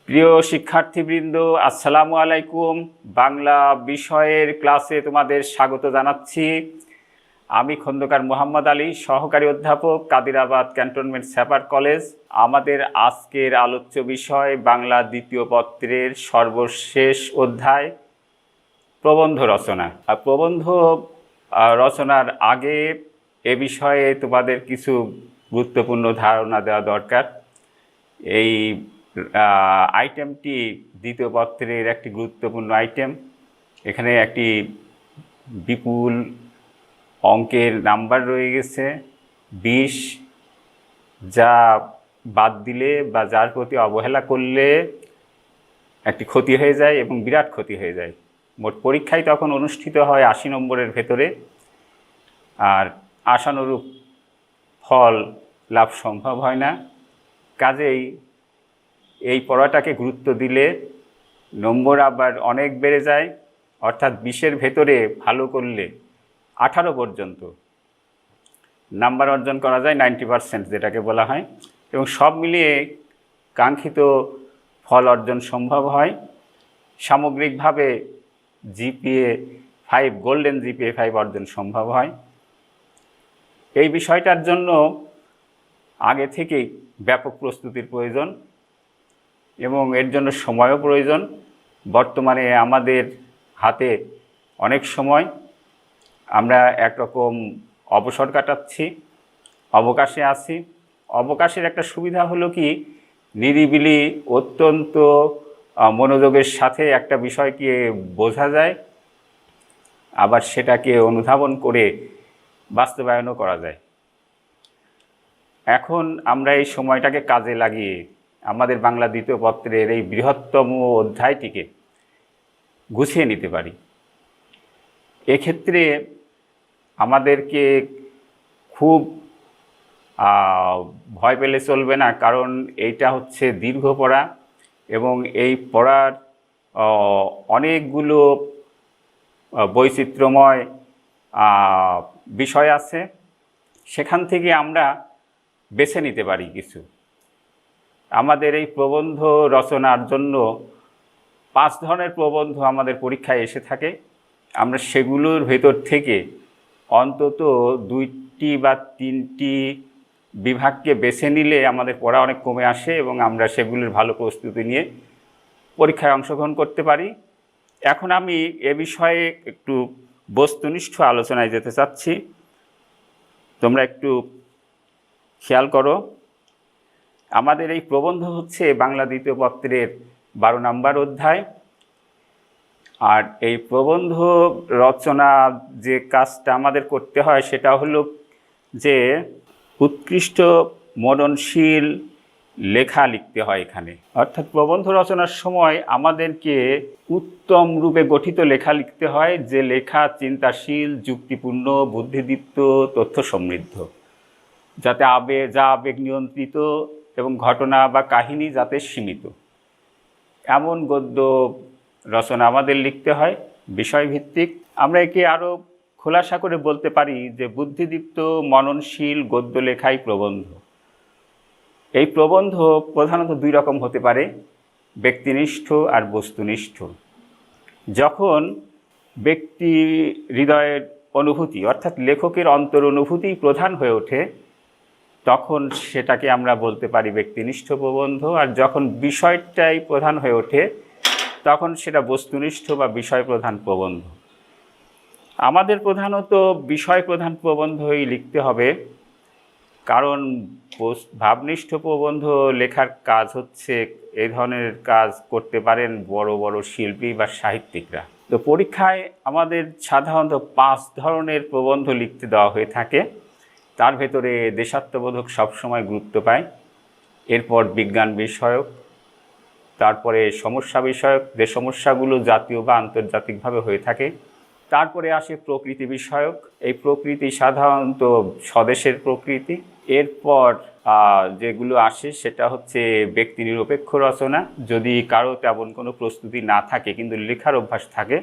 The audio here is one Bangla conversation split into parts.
প্রিয় শিক্ষার্থীবৃন্দ, আসসালামু আলাইকুম। বাংলা বিষয়ের ক্লাসে তোমাদের স্বাগত জানাচ্ছি। আমি খন্দকার মোহাম্মদ আলী, সহকারী অধ্যাপক, কাদিরাবাদ ক্যান্টনমেন্ট স্যাপার কলেজ। আমাদের আজকের আলোচ্য বিষয় বাংলা দ্বিতীয় পত্রের সর্বশেষ অধ্যায় প্রবন্ধ রচনা। আর প্রবন্ধ রচনার আগে এ বিষয়ে তোমাদের কিছু গুরুত্বপূর্ণ ধারণা দেওয়া দরকার। এই আইটেমটি দ্বিতীয় পত্রের একটি গুরুত্বপূর্ণ আইটেম। এখানে একটি বিপুল অঙ্কের নাম্বার রয়ে গেছে 20, যা বাদ দিলে বা যার প্রতি অবহেলা করলে একটি ক্ষতি হয়ে যায় এবং বিরাট ক্ষতি হয়ে যায়। মোট পরীক্ষায় তখন অনুষ্ঠিত হয় 80 নম্বরের ভেতরে, আর আশানুরূপ ফল লাভ সম্ভব হয় না। কাজেই এই পড়াটাকে গুরুত্ব দিলে নম্বর আবার অনেক বেড়ে যায়, অর্থাৎ 20-এর ভেতরে ভালো করলে 18 পর্যন্ত নাম্বার অর্জন করা যায়, 90% যেটাকে বলা হয়, এবং সব মিলিয়ে কাঙ্ক্ষিত ফল অর্জন সম্ভব হয়। সামগ্রিকভাবে জিপিএ 5, গোল্ডেন জিপিএ 5 অর্জন সম্ভব হয়। এই বিষয়টার জন্য আগে থেকেই ব্যাপক প্রস্তুতির প্রয়োজন এবং এর জন্য সময়ও প্রয়োজন। বর্তমানে আমাদের হাতে অনেক সময়, আমরা একরকম অবসর কাটাচ্ছি, অবকাশে আছি। অবকাশের একটা সুবিধা হলো কি, নিরিবিলি অত্যন্ত মনোযোগের সাথে একটা বিষয়কে বোঝা যায়, আবার সেটাকে অনুধাবন করে বাস্তবায়নও করা যায়। এখন আমরা এই সময়টাকে কাজে লাগিয়ে আমাদের বাংলা দ্বিতীয় পত্রের এই বৃহত্তম অধ্যায়টিকে গুছিয়ে নিতে পারি। এক্ষেত্রে আমাদেরকে খুব ভয় পেলে চলবে না, কারণ এইটা হচ্ছে দীর্ঘ পড়া এবং এই পড়ার অনেকগুলো বৈচিত্র্যময় বিষয় আছে। সেখান থেকে আমরা বেছে নিতে পারি কিছু। আমাদের এই প্রবন্ধ রচনার জন্য 5 ধরনের প্রবন্ধ আমাদের পরীক্ষায় এসে থাকে। আমরা সেগুলোর ভেতর থেকে অন্তত 2টি বা 3টি বিভাগকে বেছে নিলে আমাদের পড়া অনেক কমে আসে এবং আমরা সেগুলোর ভালো প্রস্তুতি নিয়ে পরীক্ষায় অংশগ্রহণ করতে পারি। এখন আমি এ বিষয়ে একটু বস্তুনিষ্ঠ আলোচনায় যেতে চাচ্ছি। তোমরা একটু খেয়াল করো, আমাদের এই প্রবন্ধ হচ্ছে বাংলা দ্বিতীয় পত্রের 12 নম্বর অধ্যায়। আর এই প্রবন্ধ রচনা যে কাজটা আমাদের করতে হয় সেটা হলো যে উৎকৃষ্ট মননশীল লেখা লিখতে হয় এখানে। অর্থাৎ প্রবন্ধ রচনার সময় আমাদেরকে উত্তম রূপে গঠিত লেখা লিখতে হয়, যে লেখা চিন্তাশীল, যুক্তিপূর্ণ, বুদ্ধিদীপ্ত, তথ্য সমৃদ্ধ, যাতে আবেগ নিয়ন্ত্রিত এবং ঘটনা বা কাহিনী যাতে সীমিত, এমন গদ্য রচনা আমাদের লিখতে হয়, বিষয়ভিত্তিক। আমরা একে আরও খোলাসা করে বলতে পারি যে বুদ্ধিদীপ্ত মননশীল গদ্য লেখাই প্রবন্ধ। এই প্রবন্ধ প্রধানত 2 রকম হতে পারে, ব্যক্তিনিষ্ঠ আর বস্তুনিষ্ঠ। যখন ব্যক্তি হৃদয়ের অনুভূতি অর্থাৎ লেখকের অন্তর অনুভূতি প্রধান হয়ে ওঠে, তখন সেটাকে আমরা বলতে পারি ব্যক্তিনিষ্ঠ প্রবন্ধ। আর যখন বিষয়টাই প্রধান হয়ে ওঠে, তখন সেটা বস্তুনিষ্ঠ বা বিষয় প্রধান প্রবন্ধ। আমাদের প্রধানত বিষয় প্রধান প্রবন্ধই লিখতে হবে, কারণ ভাবনিষ্ঠ প্রবন্ধ লেখার কাজ হচ্ছে, এই ধরনের কাজ করতে পারেন বড় বড় শিল্পী বা সাহিত্যিকরা। তো পরীক্ষায় আমাদের সাধারণত 5 ধরনের প্রবন্ধ লিখতে দেওয়া হয়ে থাকে। তার ভেতরে দেশাত্মবোধক সবসময় গুরুত্ব পায়, এরপর বিজ্ঞান বিষয়ক, তারপরে সমস্যা বিষয়ক, যে সমস্যাগুলো জাতীয় বা আন্তর্জাতিকভাবে হয়ে থাকে, তারপরে আসে প্রকৃতি বিষয়ক। এই প্রকৃতি সাধারণত স্বদেশের প্রকৃতি। এরপর যেগুলো আসে সেটা হচ্ছে ব্যক্তি নিরপেক্ষ রচনা। যদি কারো তেমন কোনো প্রস্তুতি না থাকে কিন্তু লেখার অভ্যাস থাকে,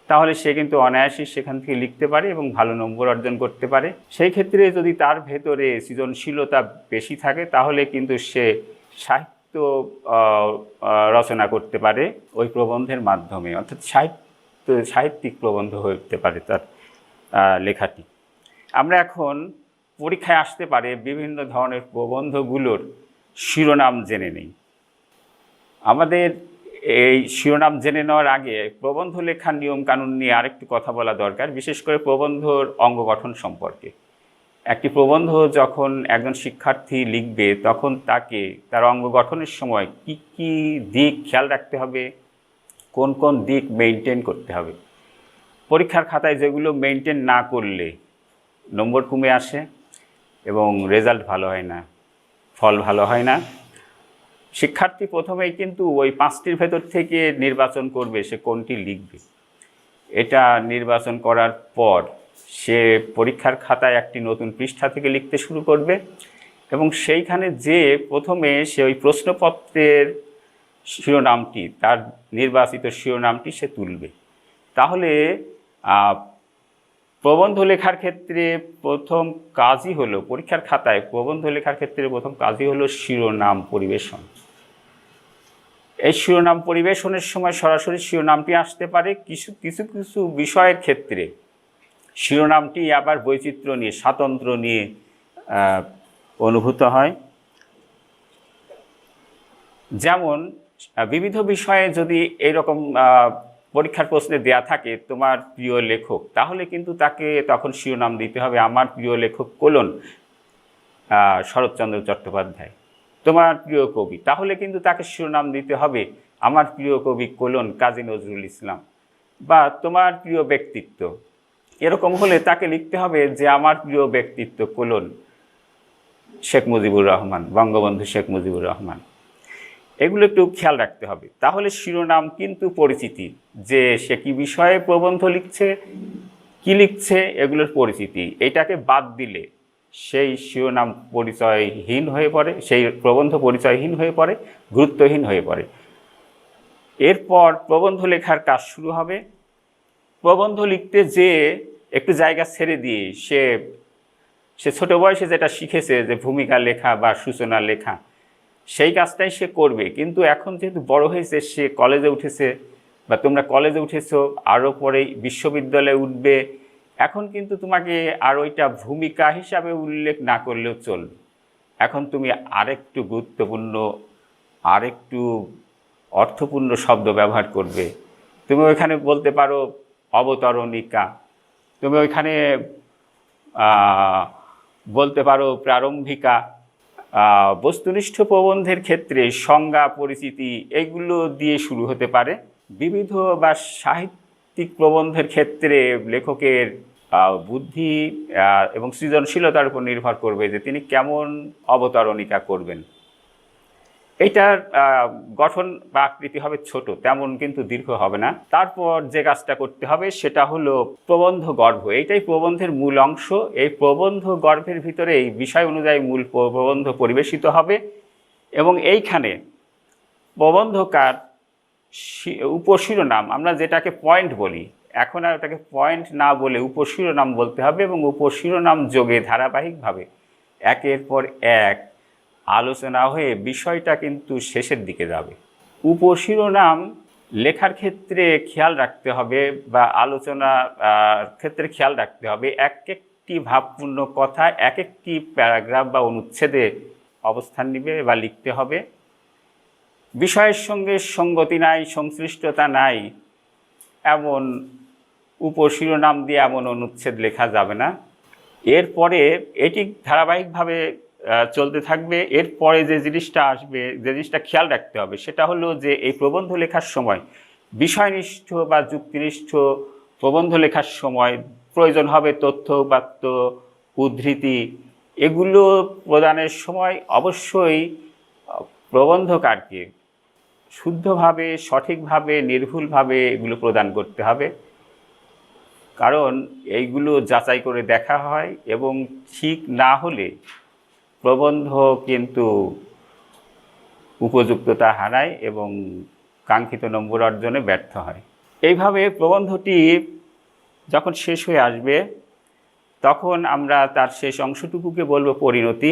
তাহলে সে কিন্তু অনায়াসে সেখান থেকে লিখতে পারে এবং ভালো নম্বর অর্জন করতে পারে। সেই ক্ষেত্রে যদি তার ভেতরে সৃজনশীলতা বেশি থাকে, তাহলে কিন্তু সে সাহিত্য আহ, রচনা করতে পারে ওই প্রবন্ধের মাধ্যমে, অর্থাৎ সাহিত্যিক প্রবন্ধ হতে পারে তার লেখাটি। আমরা এখন পরীক্ষায় আসতে পারে বিভিন্ন ধরনের প্রবন্ধগুলোর শিরোনাম জেনে নেই। আমাদের এই শিরোনাম জেনে নেওয়ার আগে প্রবন্ধ লেখার নিয়মকানুন নিয়ে আরেকটু কথা বলা দরকার, বিশেষ করে প্রবন্ধর অঙ্গ গঠন সম্পর্কে। একটি প্রবন্ধ যখন একজন শিক্ষার্থী লিখবে তখন তাকে তার অঙ্গ গঠনের সময় কি কি দিক খেয়াল রাখতে হবে, কোন কোন দিক মেনটেন করতে হবে। পরীক্ষার খাতায় যেগুলো মেনটেন না করলে নম্বর কমে আসে এবং রেজাল্ট ভালো হয় না, ফল ভালো হয় না। শিক্ষার্থী প্রথমেই কিন্তু ওই 5টির ভেতর থেকে নির্বাচন করবে সে কোনটি লিখবে। এটা নির্বাচন করার পর সে পরীক্ষার খাতায় একটি নতুন পৃষ্ঠা থেকে লিখতে শুরু করবে এবং সেইখানে যে প্রথমে সে ওই প্রশ্নপত্রের শিরোনামটি, তার নির্বাচিত শিরোনামটি সে তুলবে। তাহলে প্রবন্ধ লেখার ক্ষেত্রে প্রথম কাজই হলো, পরীক্ষার খাতায় প্রবন্ধ লেখার ক্ষেত্রে প্রথম কাজই হলো শিরোনাম পরিবেশন। এই শিরোনাম পরিবেশনের সময় সরাসরি শিরোনামটি আসতে পারে, কিছু কিছু কিছু বিষয়ের ক্ষেত্রে শিরোনামটি আবার বৈচিত্র্য নিয়ে, স্বাতন্ত্র্য নিয়ে অনুভূত হয়। যেমন বিবিধ বিষয়ে যদি এইরকম পরীক্ষার প্রশ্নে দেয়া থাকে তোমার প্রিয় লেখক, তাহলে কিন্তু তাকে তখন শিরোনাম দিতে হবে আমার প্রিয় লেখক কোলন শরৎচন্দ্র চট্টোপাধ্যায়। তোমার প্রিয় কবি, তাহলে কিন্তু তাকে শিরোনাম দিতে হবে আমার প্রিয় কবি কোলন কাজী নজরুল ইসলাম। বা তোমার প্রিয় ব্যক্তিত্ব, এরকম হলে তাকে লিখতে হবে যে আমার প্রিয় ব্যক্তিত্ব কোলন শেখ মুজিবুর রহমান, বঙ্গবন্ধু শেখ মুজিবুর রহমান। এগুলো একটু খেয়াল রাখতে হবে। তাহলে শিরোনাম কিন্তু পরিচিতি, যে সে কি বিষয়ে প্রবন্ধ লিখছে, কি লিখছে, এগুলোর পরিচিতি। এটাকে বাদ দিলে সেই শিরোনাম পরিচয়হীন হয়ে পড়ে, সেই প্রবন্ধ পরিচয়হীন হয়ে পড়ে, গুরুত্বহীন হয়ে পড়ে। এরপর প্রবন্ধ লেখার কাজ শুরু হবে। প্রবন্ধ লিখতে যে একটু জায়গা ছেড়ে দিয়ে সে ছোট বয়সে যেটা শিখেছে, যে ভূমিকা লেখা বা সূচনা লেখা, সেই কাজটাই সে করবে। কিন্তু এখন যেহেতু বড় হয়েছে, সে কলেজে উঠেছে বা তোমরা কলেজে উঠেছো, আরও পরে বিশ্ববিদ্যালয়ে উঠবে, এখন কিন্তু তোমাকে আর ওইটা ভূমিকা হিসাবে উল্লেখ না করলেও চলবে। এখন তুমি আরেকটু গুরুত্বপূর্ণ, আরেকটু অর্থপূর্ণ শব্দ ব্যবহার করবে। তুমি ওইখানে বলতে পারো অবতরণিকা, তুমি ওইখানে বলতে পারো প্রারম্ভিকা। বস্তুনিষ্ঠ প্রবন্ধের ক্ষেত্রে সংজ্ঞা, পরিচিতি এগুলো দিয়ে শুরু হতে পারে। বিবিধ বা সাহিত্যিক প্রবন্ধের ক্ষেত্রে লেখকের বুদ্ধি এবং সৃজনশীলতার উপর নির্ভর করবে যে তিনি কেমন অবতরণিকা করবেন। এইটার গঠন বা আকৃতি হবে ছোট, তেমন কিন্তু দীর্ঘ হবে না। তারপর যে কাজটা করতে হবে সেটা হলো প্রবন্ধ গর্ভ। এইটাই প্রবন্ধের মূল অংশ। এই প্রবন্ধ গর্ভের ভিতরে এই বিষয় অনুযায়ী মূল প্রবন্ধ পরিবেশিত হবে এবং এইখানে প্রবন্ধকার উপশিরোনাম, আমরা যেটাকে পয়েন্ট বলি, এখন আর ওটাকে পয়েন্ট না বলে উপশিরোনাম বলতে হবে এবং উপশিরোনাম যোগে ধারাবাহিকভাবে একের পর এক আলোচনা হয়ে বিষয়টা কিন্তু শেষের দিকে যাবে। উপশিরোনাম লেখার ক্ষেত্রে খেয়াল রাখতে হবে বা আলোচনার ক্ষেত্রে খেয়াল রাখতে হবে, এক একটি ভাবপূর্ণ কথা এক একটি প্যারাগ্রাফ বা অনুচ্ছেদে অবস্থান নেবে বা লিখতে হবে। বিষয়ের সঙ্গে সঙ্গতি নাই, সংশ্লিষ্টতা নাই এমন উপশিরোনাম দিয়ে এমন অনুচ্ছেদ লেখা যাবে না। এরপরে এটি ধারাবাহিকভাবে চলতে থাকবে। এরপরে যে জিনিসটা আসবে, যে জিনিসটা খেয়াল রাখতে হবে, সেটা হলো যে এই প্রবন্ধ লেখার সময় বিষয়নিষ্ঠ বা যুক্তিনিষ্ঠ প্রবন্ধ লেখার সময় প্রয়োজন হবে তথ্য, উপাত্ত, উদ্ধৃতি। এগুলো প্রদানের সময় অবশ্যই প্রবন্ধকারকে শুদ্ধভাবে, সঠিকভাবে, নির্ভুলভাবে এগুলো প্রদান করতে হবে। কারণ এইগুলো যাচাই করে দেখা হয় এবং ঠিক না হলে প্রবন্ধ কিন্তু উপযুক্ততা হারায় এবং কাঙ্ক্ষিত নম্বর অর্জনে ব্যর্থ হয়। এইভাবে প্রবন্ধটি যখন শেষ হয়ে আসবে তখন আমরা তার শেষ অংশটুকুকে বলবো পরিণতি।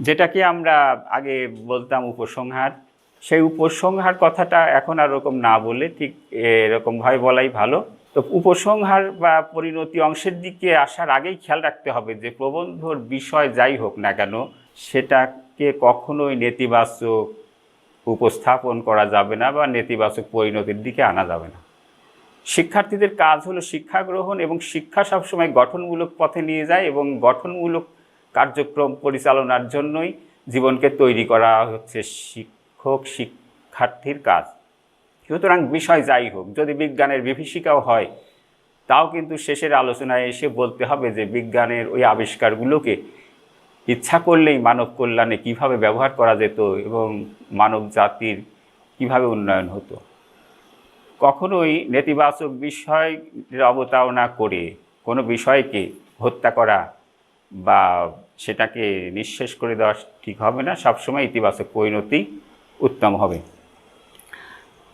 যেটাকে আমরা আগে বলতাম উপসংহার, সেই উপসংহার কথাটা এখন আর ওরকম না বলে ঠিক এরকমভাবে বলাই ভালো। তো উপসংহার বা পরিণতি অংশের দিকে আসার আগেই খেয়াল রাখতে হবে যে প্রবন্ধর বিষয় যাই হোক না কেন সেটাকে কখনোই নেতিবাচক উপস্থাপন করা যাবে না বা নেতিবাচক পরিণতির দিকে আনা যাবে না। শিক্ষার্থীদের কাজ হলো শিক্ষা গ্রহণ, এবং শিক্ষা সবসময় গঠনমূলক পথে নিয়ে যায়, এবং গঠনমূলক কার্যক্রম পরিচালনার জন্যই জীবনকে তৈরি করা হচ্ছে শিক্ষক শিক্ষার্থীর কাজ। সুতরাং বিষয় যাই হোক, যদি বিজ্ঞানের বিভীষিকাও হয় তাও কিন্তু শেষের আলোচনায় এসে বলতে হবে যে বিজ্ঞানের ওই আবিষ্কারগুলোকে ইচ্ছা করলেই মানব কল্যাণে কীভাবে ব্যবহার করা যেত এবং মানব জাতির কীভাবে উন্নয়ন হতো। কখনোই নেতিবাচক বিষয়ের অবতারণা করে কোনো বিষয়কে হত্যা করা বা সেটাকে নিঃশেষ করে দেওয়া ঠিক হবে না। সবসময় ইতিবাচক পরিণতি উত্তম হবে।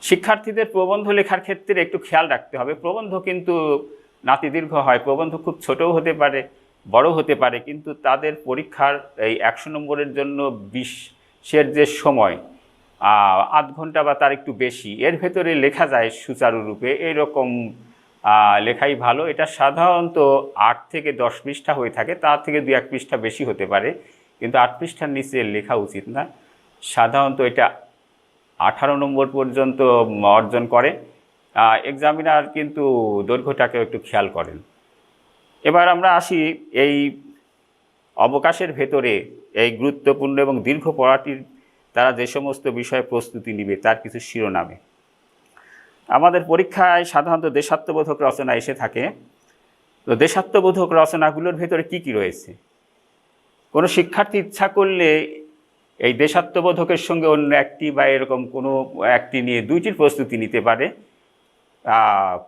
শিক্ষার্থীদের প্রবন্ধ লেখার ক্ষেত্রে একটু খেয়াল রাখতে হবে, প্রবন্ধ কিন্তু নাতিদীর্ঘ হয়, প্রবন্ধ খুব ছোটও হতে পারে বড় হতে পারে, কিন্তু তাদের পরীক্ষার এই 100 নম্বরের জন্য 20-এর যে সময় 8 ঘন্টা বা তার একটু বেশি, এর ভেতরে লেখা যায় সুচারুরূপে, এইরকম লেখাই ভালো। এটা সাধারণত 8 থেকে 10 পৃষ্ঠা হয়ে থাকে, তার থেকে 2-1 পৃষ্ঠা বেশি হতে পারে, কিন্তু 8 পৃষ্ঠার নিচে লেখা উচিত না। সাধারণত এটা 18 নম্বর পর্যন্ত অর্জন করে। এক্সামিনার কিন্তু দৈর্ঘ্যটাকেও একটু খেয়াল করেন। এবার আমরা আসি এই অবকাশের ভেতরে এই গুরুত্বপূর্ণ এবং দীর্ঘ পড়াটির তারা যে সমস্ত বিষয়ে প্রস্তুতি নেবে তার কিছু শিরোনামে। আমাদের পরীক্ষায় সাধারণত দেশাত্মবোধক রচনা এসে থাকে। তো দেশাত্মবোধক রচনাগুলোর ভেতরে কি কি রয়েছে? কোনো শিক্ষার্থী ইচ্ছা করলে এই দেশাত্মবোধকের সঙ্গে অন্য একটি বা এরকম কোনো একটি নিয়ে 2টির প্রস্তুতি নিতে পারে।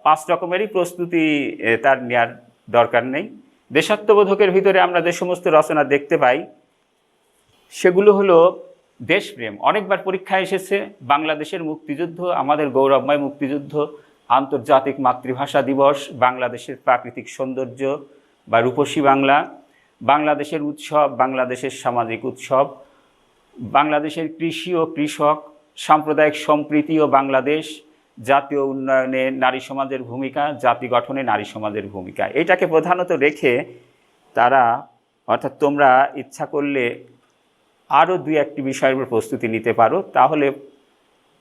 5 রকমেরই প্রস্তুতি তার নেওয়ার দরকার নেই। দেশাত্মবোধকের ভিতরে আমরা যে সমস্ত রচনা দেখতে পাই সেগুলো হলো দেশপ্রেম, অনেকবার পরীক্ষায় এসেছে। বাংলাদেশের মুক্তিযুদ্ধ, আমাদের গৌরবময় মুক্তিযুদ্ধ, আন্তর্জাতিক মাতৃভাষা দিবস, বাংলাদেশের প্রাকৃতিক সৌন্দর্য বা রূপসী বাংলা, বাংলাদেশের উৎসব, বাংলাদেশের সামাজিক উৎসব, বাংলাদেশের কৃষি ও কৃষক, সাম্প্রদায়িক সম্প্রীতি ও বাংলাদেশ, জাতীয় উন্নয়নে নারী সমাজের ভূমিকা, জাতি গঠনে নারী সমাজের ভূমিকা। এটাকে প্রধানত রেখে তারা, অর্থাৎ তোমরা ইচ্ছা করলে আরও 2-1টি বিষয়ের উপর প্রস্তুতি নিতে পারো, তাহলে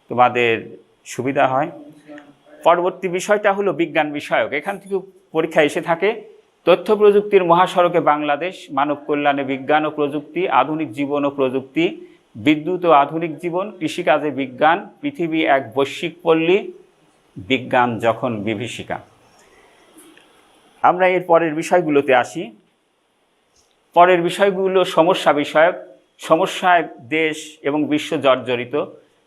তোমাদের সুবিধা হয়। পরবর্তী বিষয়টা হলো বিজ্ঞান বিষয়ক। এখান থেকে পরীক্ষা এসে থাকে তথ্য প্রযুক্তির মহাসড়কে বাংলাদেশ, মানব কল্যাণে বিজ্ঞান ও প্রযুক্তি, আধুনিক জীবন ও প্রযুক্তি, বিদ্যুৎ ও আধুনিক জীবন, কৃষিকাজে বিজ্ঞান, পৃথিবী এক বৈশ্বিক পল্লী, বিজ্ঞান যখন বিভীষিকা। আমরা এর পরের বিষয়গুলোতে আসি। পরের বিষয়গুলো সমস্যা বিষয়ক। সমস্যায় দেশ এবং বিশ্ব জর্জরিত,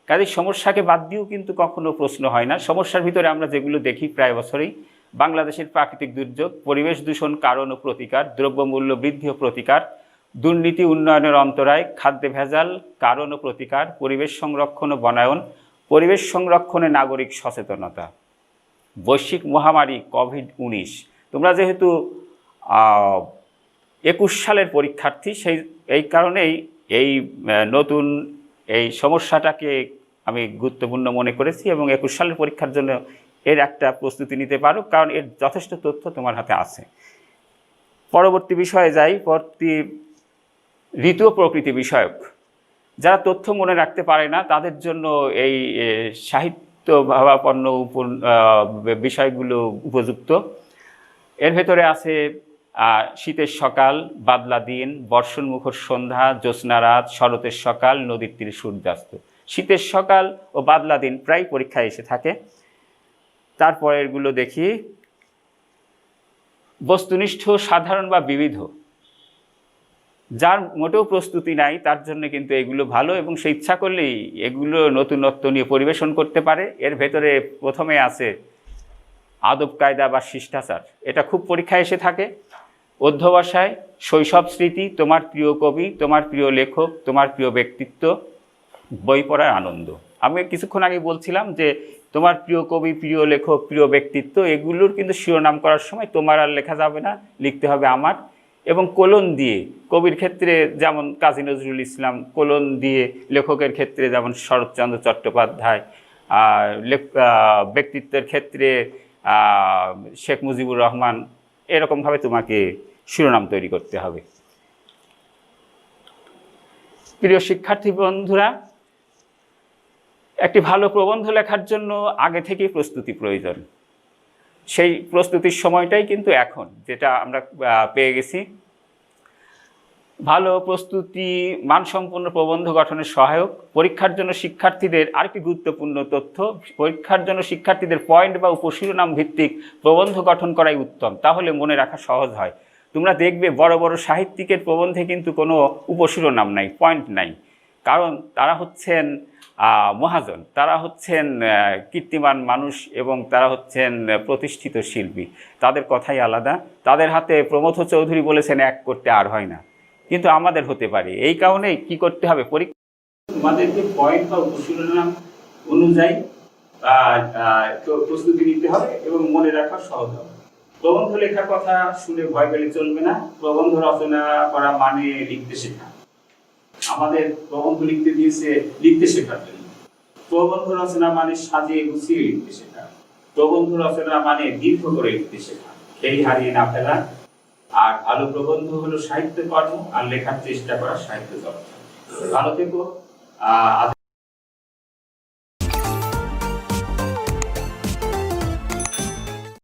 কাজে সমস্যাকে বাদ দিয়েও কিন্তু কখনো প্রশ্ন হয় না। সমস্যার ভিতরে আমরা যেগুলো দেখি প্রায় বছরেই, বাংলাদেশের প্রাকৃতিক দুর্যোগ, পরিবেশ দূষণ কারণ ও প্রতিকার, দ্রব্যমূল্য বৃদ্ধি ও প্রতিকার, দুর্নীতি উন্নয়নের অন্তরায়, খাদ্যে ভেজাল কারণ ও প্রতিকার, পরিবেশ সংরক্ষণ ও বনায়ন, পরিবেশ সংরক্ষণে নাগরিক সচেতনতা, বৈশ্বিক মহামারী কোভিড-19। তোমরা যেহেতু 21 সালের পরীক্ষার্থী, এই কারণেই এই নতুন এই সমস্যাটাকে আমি গুরুত্বপূর্ণ মনে করেছি, এবং 21 সালের পরীক্ষার জন্য এর একটা প্রস্তুতি নিতে পারো, কারণ এর যথেষ্ট তথ্য তোমার হাতে আছে। পরবর্তী বিষয়ে যাই। পরবর্তী ঋতু ও প্রকৃতি বিষয়ক। যারা তথ্য মনে রাখতে পারে না তাদের জন্য এই সাহিত্য ভাবাপন্ন বিষয়গুলো উপযুক্ত। এর ভেতরে আছে শীতের সকাল, বাদলা দিন, বর্ষণমুখর সন্ধ্যা, জ্যোৎস্না রাত, শরতের সকাল, নদীর তীরে সূর্যাস্ত। শীতের সকাল ও বাদলা দিন প্রায় পরীক্ষায় এসে থাকে। তারপরেরগুলো দেখি। বস্তুনিষ্ঠ, সাধারণ বা বিবিধ। যার মোটেও প্রস্তুতি নাই তার জন্য কিন্তু এগুলো ভালো, এবং সে ইচ্ছা করলেই এগুলো নতুনত্ব নিয়ে পরিবেশন করতে পারে। এর ভেতরে প্রথমে আছে আদব কায়দা বা শিষ্টাচার, এটা খুব পরীক্ষায় এসে থাকে। অধ্যবসায়, শৈশব স্মৃতি, তোমার প্রিয় কবি, তোমার প্রিয় লেখক, তোমার প্রিয় ব্যক্তিত্ব, বই পড়ার আনন্দ। আমি কিছুক্ষণ আগে বলছিলাম যে তোমার প্রিয় কবি, প্রিয় লেখক, প্রিয় ব্যক্তিত্ব, এগুলোর কিন্তু শিরোনাম করার সময় তোমার আর লেখা যাবে না, লিখতে হবে আমার। এবং কোলন দিয়ে, কবির ক্ষেত্রে যেমন কাজী নজরুল ইসলাম, কোলন দিয়ে, লেখকের ক্ষেত্রে যেমন শরৎচন্দ্র চট্টোপাধ্যায়, ব্যক্তিত্বের ক্ষেত্রে শেখ মুজিবুর রহমান, এরকমভাবে তোমাকে শিরোনাম তৈরি করতে হবে। প্রিয় শিক্ষার্থী বন্ধুরা, একটি ভালো প্রবন্ধ লেখার জন্য আগে থেকেই প্রস্তুতি প্রয়োজন। সেই প্রস্তুতির সময়টাই কিন্তু এখন, যেটা আমরা পেয়ে গেছি। ভালো প্রস্তুতি মানসম্পন্ন প্রবন্ধ গঠনের সহায়ক। পরীক্ষার জন্য শিক্ষার্থীদের আরেকটি গুরুত্বপূর্ণ তথ্য, পরীক্ষার জন্য শিক্ষার্থীদের পয়েন্ট বা উপশিরোনাম ভিত্তিক প্রবন্ধ গঠন করাই উত্তম, তাহলে মনে রাখা সহজ হয়। তোমরা দেখবে বড় বড় সাহিত্যিকের প্রবন্ধে কিন্তু কোনো উপশিরোনাম নাই, পয়েন্ট নাই, কারণ তারা হচ্ছেন মহাজন, তারা হচ্ছেন কীর্তিমান মানুষ এবং তারা হচ্ছেন প্রতিষ্ঠিত শিল্পী, তাদের কথাই আলাদা। তাদের হাতে প্রমথ চৌধুরী বলেছেন এক করতে আর হয় না, কিন্তু আমাদের হতে পারে। এই কারণেই কি করতে হবে, পরীক্ষা তোমাদেরকে পয়েন্ট বা উপশিরোনাম অনুযায়ী প্রস্তুতি নিতে হবে এবং মনে রাখা সহজ হবে। প্রবন্ধ লেখার কথা শুনে ভয় পেলে চলবে না। প্রবন্ধ রচনা করা মানে লিখতে শেখা। আমাদের প্রবন্ধ লিখতে দিয়েছে লিখতে শেখার জন্য। প্রবন্ধ রচনা মানে সাজিয়ে গুছিয়ে লিখতে শেখা। প্রবন্ধ রচনা মানে দীর্ঘ করে লিখতে শেখা, এই হারিয়ে না ফেলা। আর ভালো প্রবন্ধ হলো সাহিত্য কর্ম, আর লেখার চেষ্টা করা সাহিত্য চর্চা। ভালো থেকো।